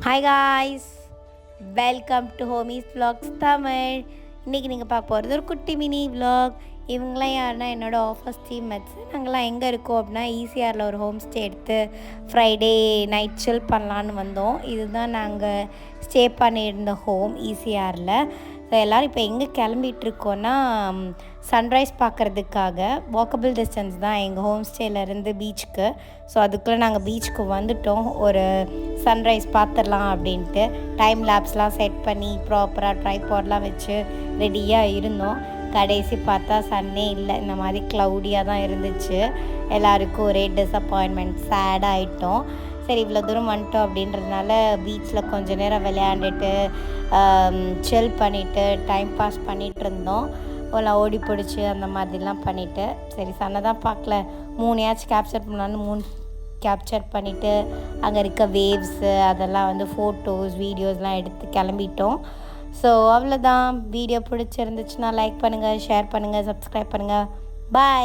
Hi guys, welcome to homies vlogs Tamil. இன்றைக்கி நீங்கள் பார்க்க போகிறது ஒரு குட்டி மினி vlog. இவங்களாம் யாருன்னா என்னோடய ஆஃபீஸ் டீம்மேட்ஸ். நாங்கள்லாம் எங்கே இருக்கோம் அப்படின்னா ஈசிஆரில் ஒரு ஹோம் ஸ்டே எடுத்து ஃப்ரைடே நைட் சில் பண்ணலான்னு வந்தோம். இதுதான் நாங்கள் ஸ்டே பண்ணியிருந்த ஹோம் ஈசிஆரில். ஸோ எல்லோரும் இப்போ எங்கே கிளம்பிகிட்ருக்கோன்னா சன்ரைஸ் பார்க்குறதுக்காக. வாக்கபிள் டிஸ்டன்ஸ் தான் எங்கள் ஹோம் ஸ்டேலேருந்து பீச்சுக்கு. ஸோ அதுக்குள்ளே நாங்கள் பீச்சுக்கு வந்துட்டோம். ஒரு சன்ரைஸ் பார்த்துடலாம் அப்படின்ட்டு டைம் லேப்ஸ்லாம் செட் பண்ணி ப்ராப்பராக ட்ரைபாட்லாம் வச்சு ரெடியாக இருந்தோம். கடைசி பார்த்தா சன்னே இல்லை, இந்த மாதிரி க்ளவுடியாக தான் இருந்துச்சு. எல்லாருக்கும் ஒரே டிஸப்பாயின்மெண்ட், சேடாக ஆகிட்டோம். சரி, இவ்வளோ தூரம் வந்துட்டோம் அப்படின்றதுனால பீச்சில் கொஞ்சம் நேரம் விளையாண்டுட்டு சில் பண்ணிவிட்டு டைம் பாஸ் பண்ணிகிட்டு இருந்தோம். எல்லாம் ஓடி பிடிச்சி அந்த மாதிரிலாம் பண்ணிவிட்டு சரி சன்னை தான் பார்க்கல, 3 கேப்சர் பண்ணலான்னு 3 கேப்சர் பண்ணிவிட்டு அங்கே இருக்க வேவ்ஸு அதெல்லாம் ஃபோட்டோஸ் வீடியோஸ்லாம் எடுத்து கிளம்பிட்டோம். ஸோ அவ்வளோதான். வீடியோ பிடிச்சிருந்துச்சுன்னா லைக் பண்ணுங்கள், ஷேர் பண்ணுங்கள், சப்ஸ்கிரைப் பண்ணுங்கள். பாய்.